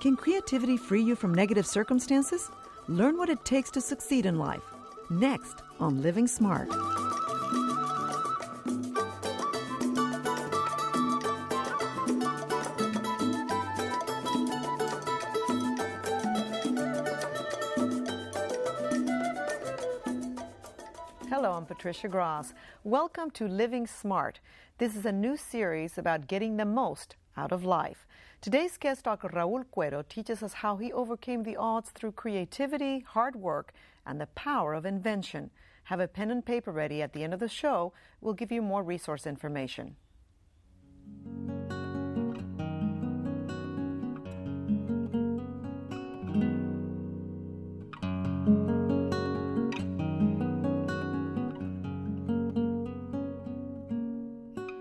Can creativity free you from negative circumstances? Learn what it takes to succeed in life. Next on Living Smart. Hello, I'm Patricia Gras. Welcome to Living Smart. This is a new series about getting the most out of life. Today's guest, Dr. Raul Cuero, teaches us how he overcame the odds through creativity, hard work, and the power of invention. Have a pen and paper ready. At the end of the show, we'll give you more resource information.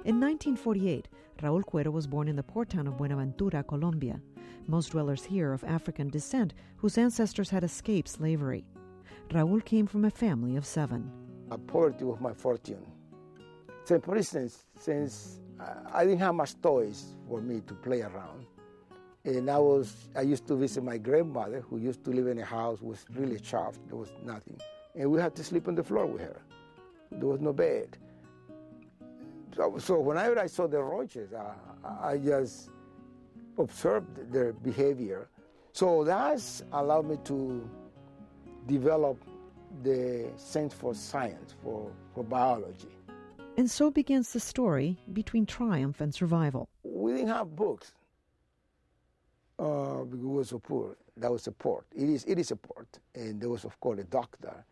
In 1948, Raul Cuero was born in the port town of Buenaventura, Colombia. Most dwellers here of African descent whose ancestors had escaped slavery. Raul came from a family of 7. Poverty was my fortune. So for instance, since I didn't have much toys for me to play around, and I used to visit my grandmother, who used to live in a house was really sharp. There was nothing, and we had to sleep on the floor with her. There was no bed. So whenever I saw the roaches, I just observed their behavior. So that's allowed me to develop the sense for science, for biology. And so begins the story between triumph and survival. We didn't have books because we were so poor. That was a port. It is a port. And there was, of course, a dock there.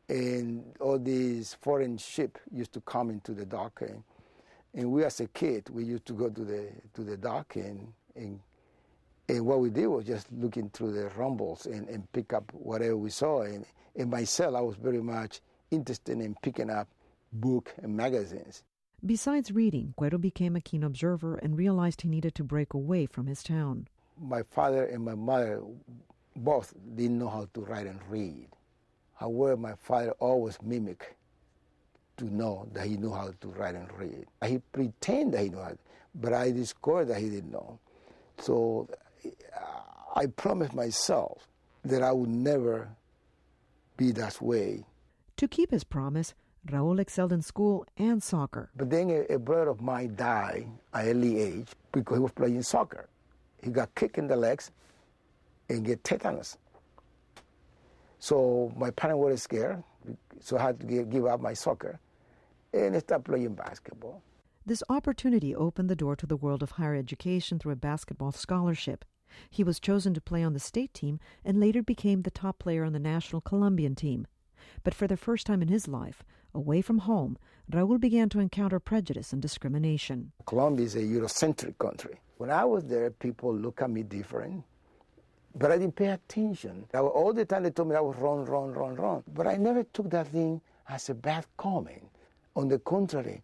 And all these foreign ships used to come into the dock. And we, as a kid, we used to go to the dock, and what we did was just looking through the rumbles and pick up whatever we saw. And myself, I was very much interested in picking up books and magazines. Besides reading, Cuero became a keen observer and realized he needed to break away from his town. My father and my mother both didn't know how to write and read. However, my father always mimicked to know that he knew how to write and read. He pretended that he knew how, but I discovered that he didn't know. So I promised myself that I would never be that way. To keep his promise, Raul excelled in school and soccer. But then a brother of mine died at an early age because he was playing soccer. He got kicked in the legs and get tetanus. So my parents were scared, so I had to give up my soccer and start playing basketball. This opportunity opened the door to the world of higher education through a basketball scholarship. He was chosen to play on the state team and later became the top player on the national Colombian team. But for the first time in his life, away from home, Raul began to encounter prejudice and discrimination. Colombia is a Eurocentric country. When I was there, people looked at me different. But I didn't pay attention. All the time they told me I was wrong. But I never took that thing as a bad comment. On the contrary,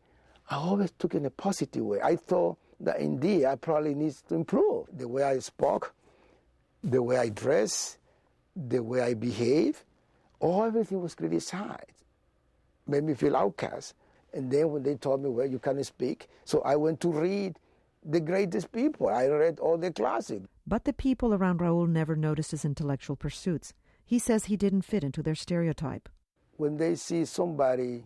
I always took it in a positive way. I thought that indeed I probably need to improve. The way I spoke, the way I dress, the way I behave, everything was criticized. Made me feel outcast. And then when they told me, well, you can't speak, so I went to read the greatest people. I read all the classics. But the people around Raul never noticed his intellectual pursuits. He says he didn't fit into their stereotype. When they see somebody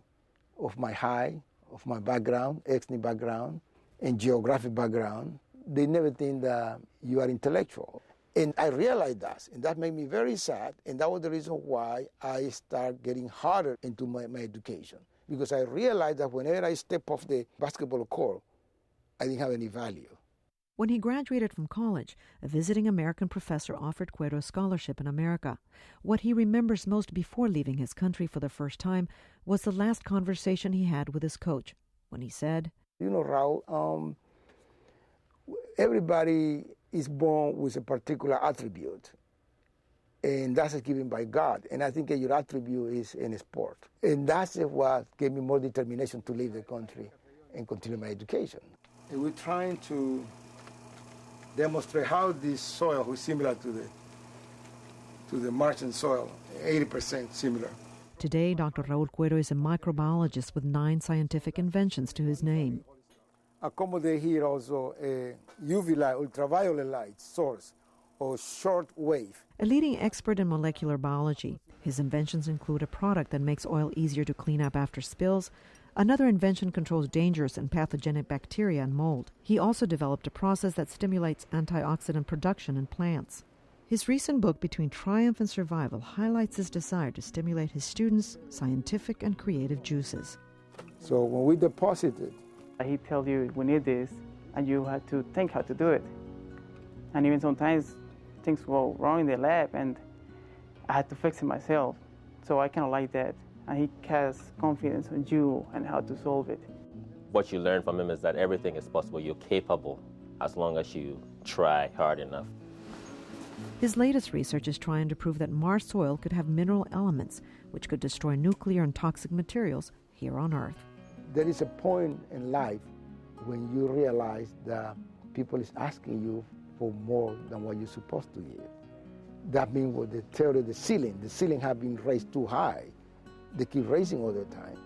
of my height, of my background, ethnic background, and geographic background, they never think that you are intellectual. And I realized that, and that made me very sad, and that was the reason why I started getting harder into my education. Because I realized that whenever I step off the basketball court, I didn't have any value. When he graduated from college, a visiting American professor offered Cuero a scholarship in America. What he remembers most before leaving his country for the first time was the last conversation he had with his coach, when he said, You know, Raul, everybody is born with a particular attribute, and that's given by God. And I think that your attribute is in sport. And that's what gave me more determination to leave the country and continue my education. And we're trying to demonstrate how this soil is similar to the Martian soil, 80% similar. Today, Dr. Raul Cuero is a microbiologist with 9 scientific inventions to his name. Accommodate here also a UV light, ultraviolet light source or short wave. A leading expert in molecular biology, his inventions include a product that makes oil easier to clean up after spills. Another invention controls dangerous and pathogenic bacteria and mold. He also developed a process that stimulates antioxidant production in plants. His recent book, Between Triumph and Survival, highlights his desire to stimulate his students' scientific and creative juices. So when we deposit it, he tells you, we need this, and you have to think how to do it. And even sometimes things go wrong in the lab, and I had to fix it myself. So I kind of like that. And he has confidence in you and how to solve it. What you learn from him is that everything is possible. You're capable as long as you try hard enough. His latest research is trying to prove that Mars soil could have mineral elements which could destroy nuclear and toxic materials here on Earth. there is a point in life when you realize that people is asking you for more than what you're supposed to give. That means with the theory of the ceiling has been raised too high. They keep raising all the time.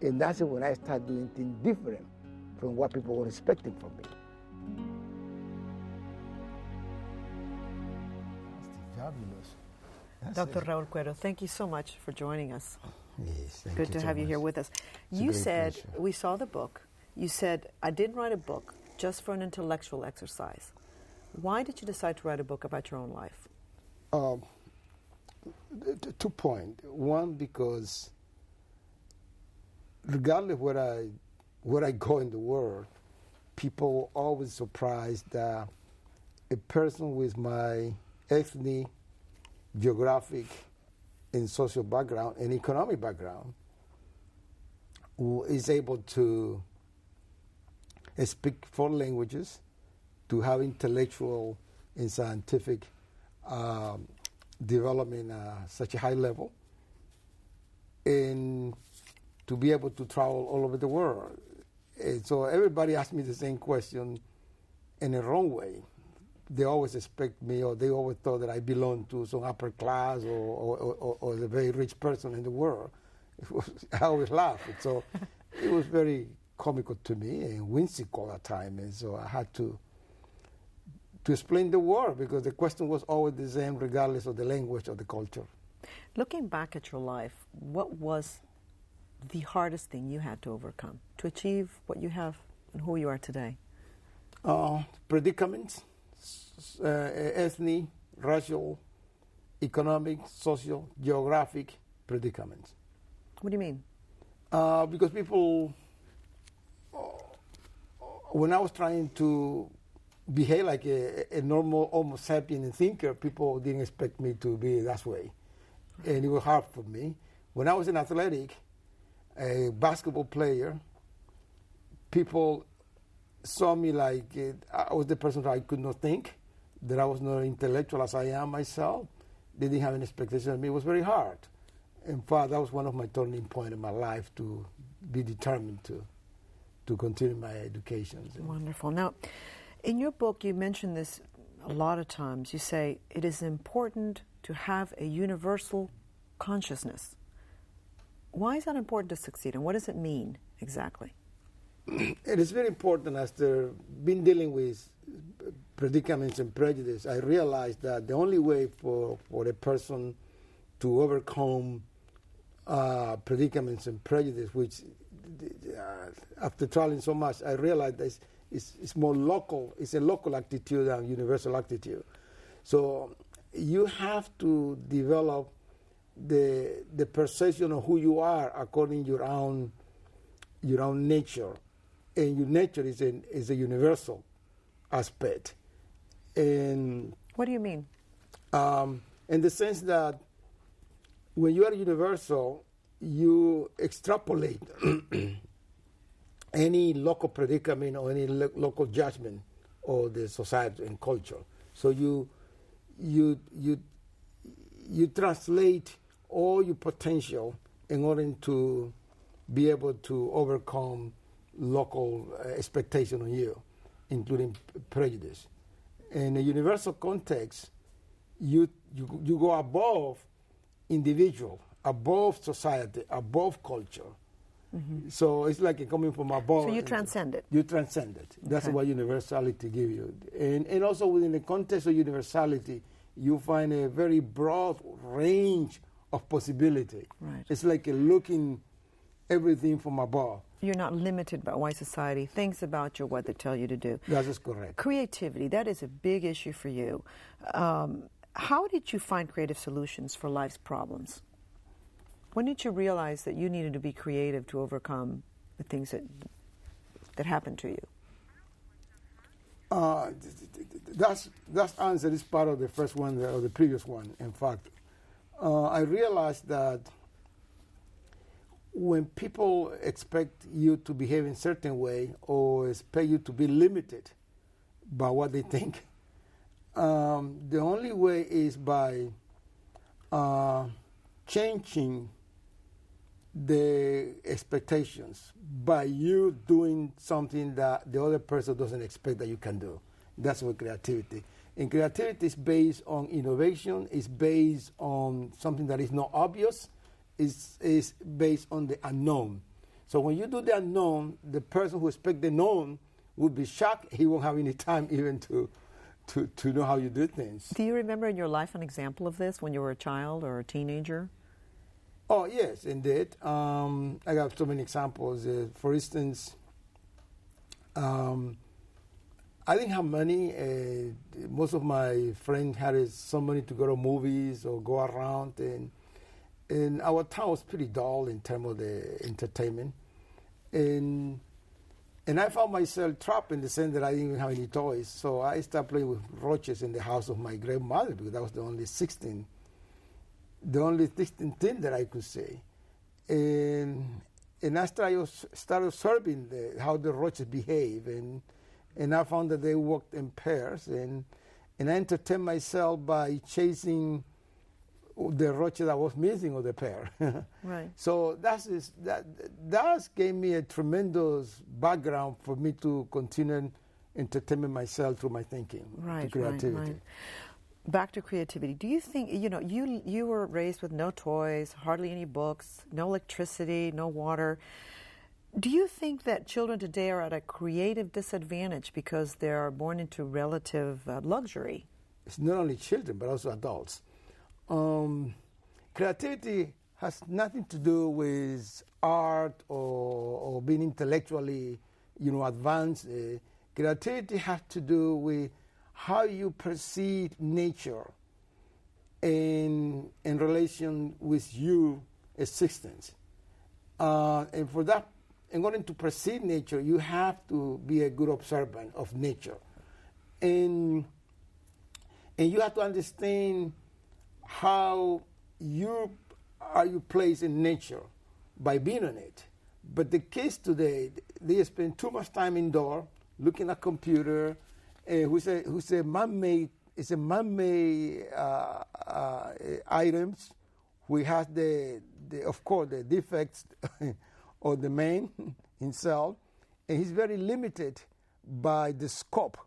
And that's when I start doing things different from what people were expecting from me. That's fabulous. Dr. Raul Cuero, thank you so much for joining us. Yes, thank Good you to so have you much. here with us. It's a You great said, pleasure. we saw the book, you said, I didn't write a book just for an intellectual exercise. Why did you decide to write a book about your own life? 2 points. One, because regardless where I go in the world, people are always surprised that a person with my ethnic, geographic, and social background and economic background who is able to speak 4 languages, to have intellectual and scientific development at such a high level, and to be able to travel all over the world. And so everybody asks me the same question in a wrong way. They always expect me, or they always thought that I belong to some upper class or a very rich person in the world. I always laugh. So it was very comical to me and whimsical at times. And so I had to explain the world, because the question was always the same regardless of the language or the culture. Looking back at your life, what was the hardest thing you had to overcome to achieve what you have and who you are today? Predicaments, ethnic, racial, economic, social, geographic predicaments. What do you mean? Because people, when I was trying to behave like a normal Homo sapien thinker, people didn't expect me to be that way. And it was hard for me. When I was an athletic, a basketball player, people saw me like I was the person that I could not think, that I was not intellectual as I am myself. They didn't have any expectation of me. It was very hard. In fact, that was one of my turning points in my life, to be determined to continue my education. Wonderful. Now, in your book, you mention this a lot of times. You say it is important to have a universal consciousness. Why is that important to succeed, and what does it mean exactly? It is very important. After been dealing with predicaments and prejudice, I realized that the only way for a person to overcome predicaments and prejudice, which after traveling so much, I realized that it's more local. It's a local attitude than universal attitude. So you have to develop the perception of who you are according to your own nature, and your nature is a universal aspect. And What do you mean? in the sense that when you are universal, you extrapolate any local predicament or any local judgment of the society and culture. So you translate all your potential in order to be able to overcome local expectation on you, including prejudice. In a universal context, you go above individual, above society, above culture, So it's like coming from above. So you transcend it. You transcend it. That's Okay. what universality gives you. And also within the context of universality, you find a very broad range of possibility. Right. It's like looking everything from above. You're not limited by why society thinks about you or what they tell you to do. That is correct. Creativity, that is a big issue for you. How did you find creative solutions for life's problems? When did you realize that you needed to be creative to overcome the things that happened to you? That answer is part of the first one or the previous one. In fact, I realized that when people expect you to behave in a certain way or expect you to be limited by what they think, the only way is by changing the expectations by you doing something that the other person doesn't expect that you can do. That's what creativity. And creativity is based on innovation, it's based on something that is not obvious, is based on the unknown. So when you do the unknown, the person who expects the known will be shocked. He won't have any time even to know how you do things. Do you remember in your life an example of this when you were a child or a teenager? Oh, yes, indeed. I got so many examples. For instance, I didn't have money. Most of my friends had some money to go to movies or go around. And our town was pretty dull in terms of the entertainment. And I found myself trapped in the sense that I didn't even have any toys. So I started playing with roaches in the house of my grandmother because that was the only 16 thing that I could say. And I started observing how the roaches behave. And I found that they walked in pairs. And I entertained myself by chasing the roach that was missing of the pair. Right. So that gave me a tremendous background for me to continue entertaining myself through my thinking, Right, to creativity. right. Back to creativity. Do you think, you were raised with no toys, hardly any books, no electricity, no water. Do you think that children today are at a creative disadvantage because they are born into relative luxury? It's not only children, but also adults. Creativity has nothing to do with art or being intellectually, advanced. Creativity has to do with how you perceive nature in relation with your existence. And for that, in order to perceive nature, you have to be a good observant of nature. And you have to understand how you placed in nature by being on it. But the kids today, they spend too much time indoor looking at computer, who's a man-made items. We have of course the defects of the man himself, and he's very limited by the scope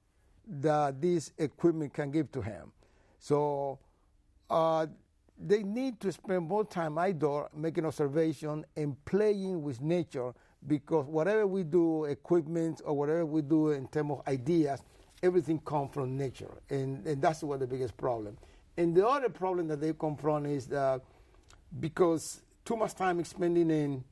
that this equipment can give to him. So they need to spend more time outdoor making observation and playing with nature, because whatever we do, equipment or whatever we do in terms of ideas, everything comes from nature, and that's what the biggest problem. And the other problem that they confront is that because too much time is spending in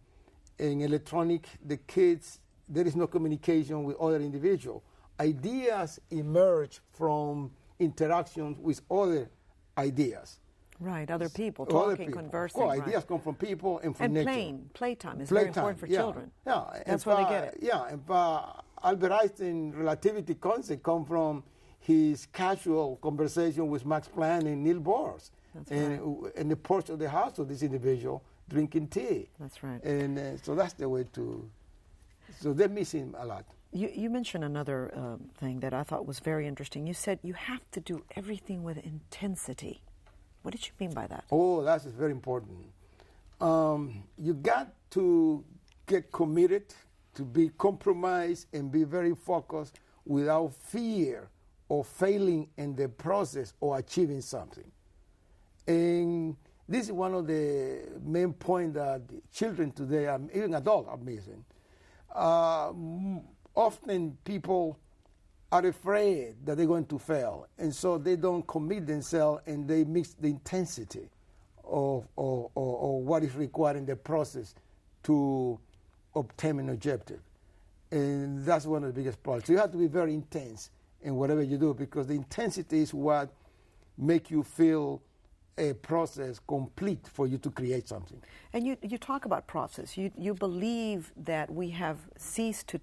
electronic, the kids, there is no communication with other individuals. Ideas emerge from interactions with other ideas. Right, other people, Other talking, people. conversing. Of course, right. ideas come from people and from And nature. playtime is very important for children. Yeah, That's where they get it. Yeah, and Albert Einstein's relativity concept come from his casual conversation with Max Planck and Niels Bohr. That's In the porch of the house of this individual drinking tea. That's right. And so that's the way to. So they're missing a lot. You mentioned another thing that I thought was very interesting. You said you have to do everything with intensity. What did you mean by that? Oh, that's very important. You got to get committed, to be compromised, and be very focused without fear of failing in the process or achieving something. And This is one of the main points that children today, even adults, are missing. Often people are afraid that they're going to fail, and so they don't commit themselves, and they mix the intensity of what is required in the process to obtain an objective. And that's one of the biggest problems. So you have to be very intense in whatever you do, because the intensity is what makes you feel a process complete for you to create something. And you talk about process. You believe that we have ceased to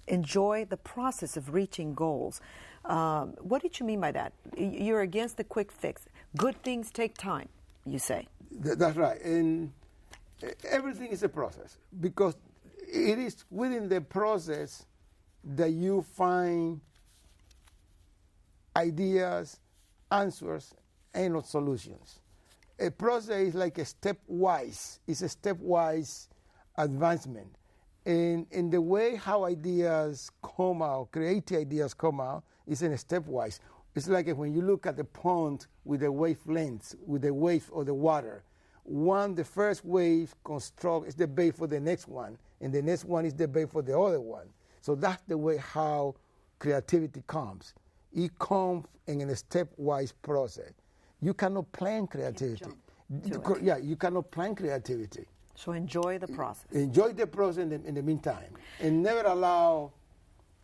enjoy the process of reaching goals. What did you mean by that? You're against the quick fix. Good things take time, you say. That's right. And everything is a process, because it is within the process that you find ideas, answers, and not solutions. A process is like a stepwise. It's a stepwise advancement. And in the way how ideas come out, creative ideas come out, is in a stepwise. It's like when you look at the pond with the wavelengths, with the wave of the water. The first wave construct is the base for the next one, and the next one is the base for the other one. So that's the way how creativity comes. It comes in a stepwise process. You cannot plan creativity. You cannot plan creativity. So enjoy the process. Enjoy the process in the meantime, and never allow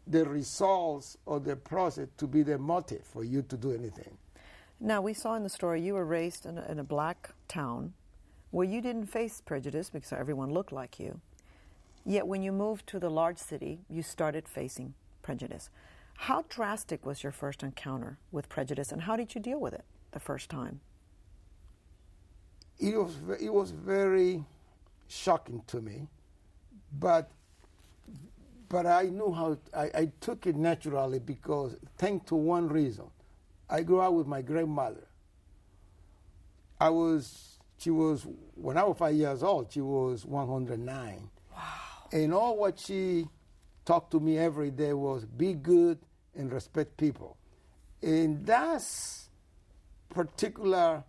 the results of the process to be the motive for you to do anything. Now, we saw in the story you were raised in a black town where you didn't face prejudice because everyone looked like you. Yet when you moved to the large city, you started facing prejudice. How drastic was your first encounter with prejudice, and how did you deal with it the first time? It was very shocking to me, but I knew how. I took it naturally, because thanks to one reason. I grew up with my grandmother. When I was 5 years old, she was 109. Wow. And all what she talked to me every day was be good and respect people. And that's particular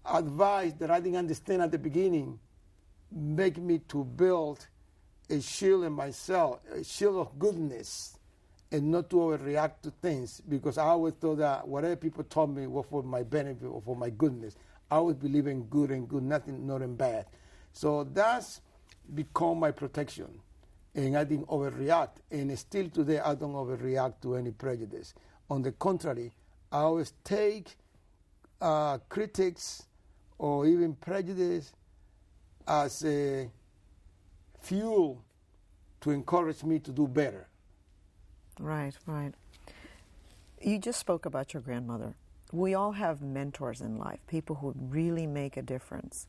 advice that I didn't understand at the beginning make me to build a shield in myself, a shield of goodness, and not to overreact to things, because I always thought that whatever people told me was for my benefit or for my goodness. I always believe in good and good, not in bad. So that's become my protection, and I didn't overreact. And still today, I don't overreact to any prejudice. On the contrary, I always take critics or even prejudice as a fuel to encourage me to do better. Right, right. You just spoke about your grandmother. We all have mentors in life, people who really make a difference.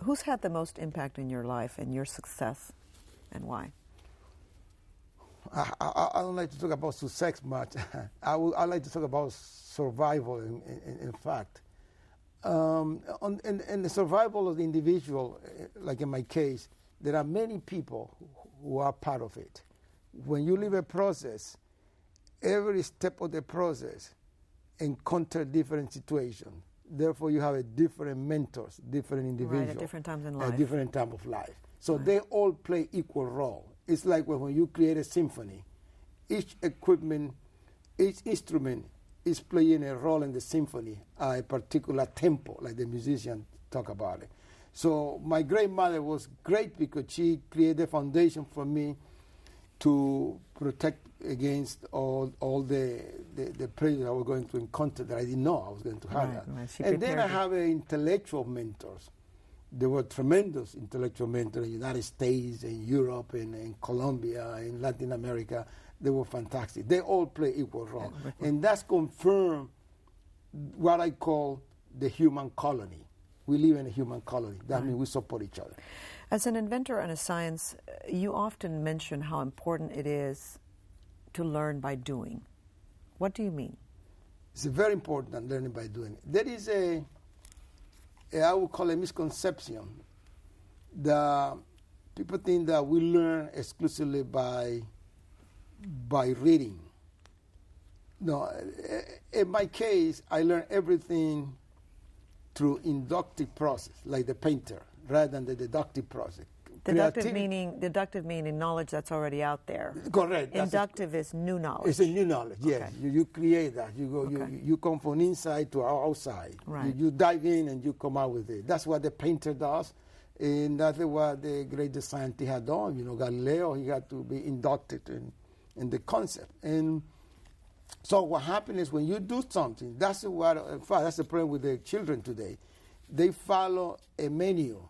Who's had the most impact in your life and your success, and why? I don't like to talk about success much. I like to talk about survival, in fact. And the survival of the individual, like in my case, there are many people who are part of it. When you live a process, every step of the process encounter different situations. Therefore, you have a different mentors, different individuals. Right, at different times in life. At different time of life. So right. They all play equal role. It's like when you create a symphony, each equipment, each instrument is playing a role in the symphony, a particular tempo, like the musician talk about it. So my grandmother was great because she created a foundation for me to protect against all the prejudice I was going to encounter that I didn't know I was going to have right, that. Right. And then I have intellectual mentors. There were tremendous intellectual mentors in the United States, in Europe, in Colombia, in Latin America. They were fantastic. They all play equal role. Yeah. And that's confirmed what I call the human colony. We live in a human colony. That means we support each other. As an inventor and a science, you often mention how important it is to learn by doing. What do you mean? It's very important learning by doing. There is I would call a misconception that people think that we learn exclusively by reading. No, in my case, I learned everything through inductive process, like the painter, rather than the deductive process. Deductive meaning knowledge that's already out there. Correct. Inductive is new knowledge. It's a new knowledge. Yes, Okay. you create that. You go. Okay. You come from inside to outside. Right. You dive in and you come out with it. That's what the painter does, and that's what the great scientist had done. Galileo, he had to be inducted in the concept. And so what happens is when you do something, that's what. In fact, that's the problem with the children today. They follow a menu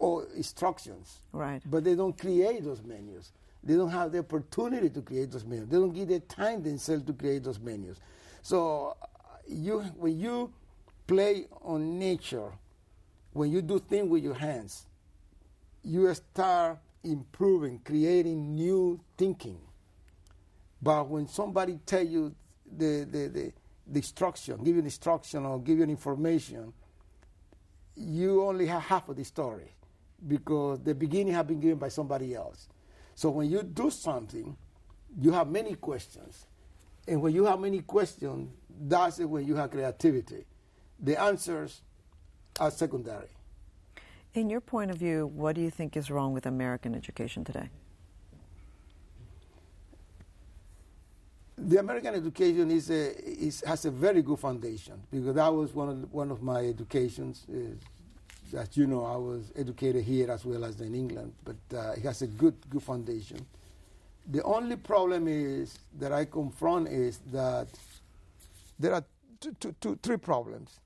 or instructions, Right. but they don't create those menus. They don't have the opportunity to create those menus. They don't give the time themselves to create those menus. So when you play on nature, when you do things with your hands, you start improving, creating new thinking. But when somebody tell you the instruction, give you an instruction or give you an information, you only have half of the story, because the beginning has been given by somebody else. So when you do something, you have many questions. And when you have many questions, that's when you have creativity. The answers are secondary. In your point of view, what do you think is wrong with American education today? The American education has a very good foundation, because that was one of my educations. As you know, I was educated here as well as in England, but it has a good foundation. The only problem is that I confront is that there are three problems.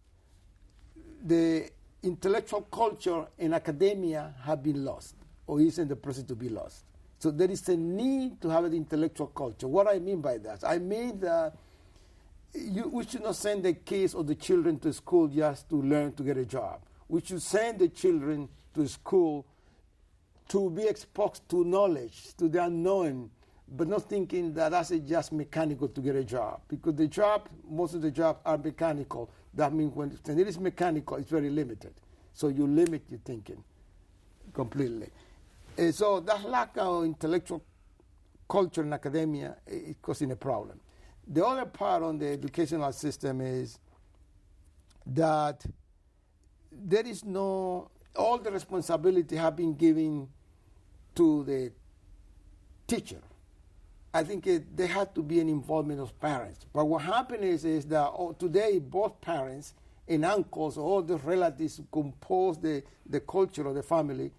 The intellectual culture in academia have been lost, or is in the process to be lost. So there is a need to have an intellectual culture. What I mean by that? I mean that we should not send the kids or the children to school just to learn to get a job. We should send the children to school to be exposed to knowledge, to the unknown, but not thinking that that's just mechanical to get a job. Because most of the jobs are mechanical. That means when it is mechanical, it's very limited. So you limit your thinking completely. And so that lack of intellectual culture in academia is causing a problem. The other part on the educational system is that there is all the responsibility have been given to the teacher. I think there had to be an involvement of parents. But what happened is that today both parents and uncles, all the relatives who compose the culture of the family,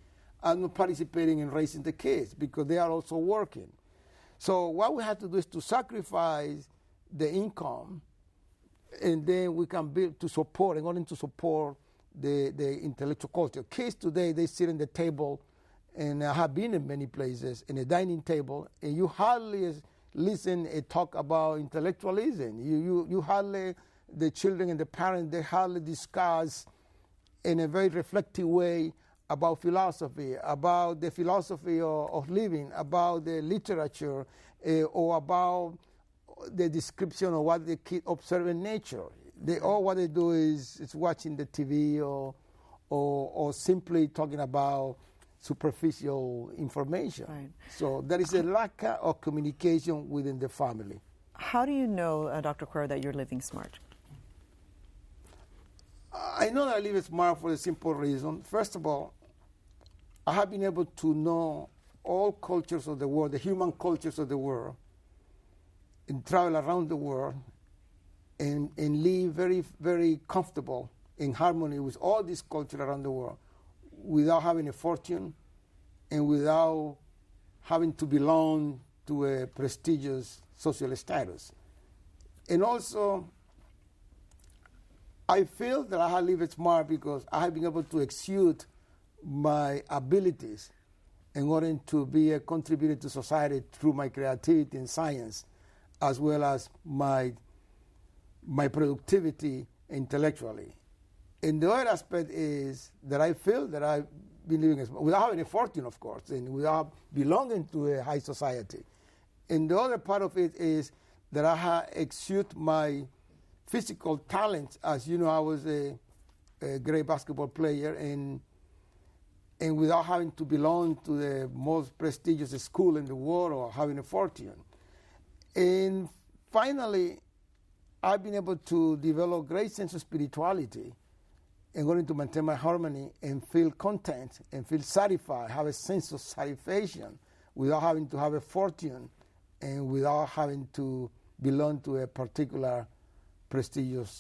are not participating in raising the kids because they are also working. So what we have to do is to sacrifice the income, and then we can build to support, in order to support the intellectual culture. Kids today, they sit at the table, and I have been in many places, in a dining table, and you hardly listen and talk about intellectualism. You hardly, the children and the parents, they hardly discuss in a very reflective way about philosophy, about the philosophy of living, about the literature, or about the description of what the kids observe in nature. All what they do is watching the TV or simply talking about superficial information. Right. So there is a lack of communication within the family. How do you know, Dr. Cuero, that you're living smart? I know that I live smart for a simple reason. First of all, I have been able to know all cultures of the world, the human cultures of the world, and travel around the world and live very, very comfortable in harmony with all this culture around the world without having a fortune and without having to belong to a prestigious social status. And also, I feel that I have lived smart because I have been able to exude my abilities in order to be a contributor to society through my creativity in science, as well as my productivity intellectually. And the other aspect is that I feel that I've been living without having a fortune, of course, and without belonging to a high society. And the other part of it is that I have exuded my physical talents. As you know, I was a great basketball player, and without having to belong to the most prestigious school in the world or having a fortune. And finally, I've been able to develop great sense of spirituality and going to maintain my harmony and feel content and feel satisfied, have a sense of satisfaction without having to have a fortune and without having to belong to a particular prestigious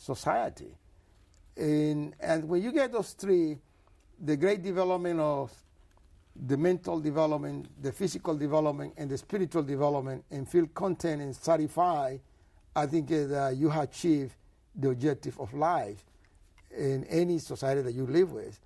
society. And when you get those three, the great development of the mental development, the physical development, and the spiritual development, and feel content and satisfied, I think that you have achieved the objective of life in any society that you live with.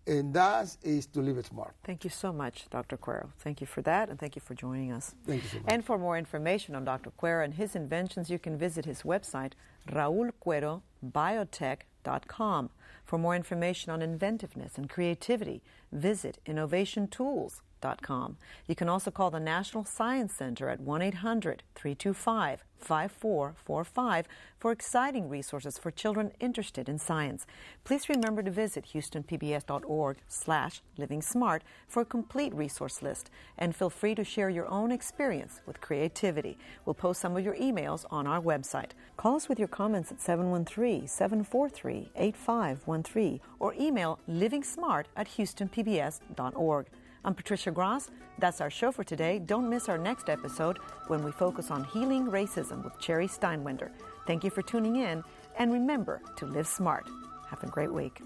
And that is to live smart. Thank you so much, Dr. Cuero. Thank you for that, and thank you for joining us. Thank you so much. And for more information on Dr. Cuero and his inventions, you can visit his website, raulcuerobiotech.com. For more information on inventiveness and creativity, visit innovationtools.com. You can also call the National Science Center at 1-800-325-5445 for exciting resources for children interested in science. Please remember to visit houstonpbs.org/livingsmart for a complete resource list, and feel free to share your own experience with creativity. We'll post some of your emails on our website. Call us with your comments at 713-743-8513 or email livingsmart@houstonpbs.org. I'm Patricia Gras. That's our show for today. Don't miss our next episode when we focus on healing racism with Cherry Steinwender. Thank you for tuning in, and remember to live smart. Have a great week.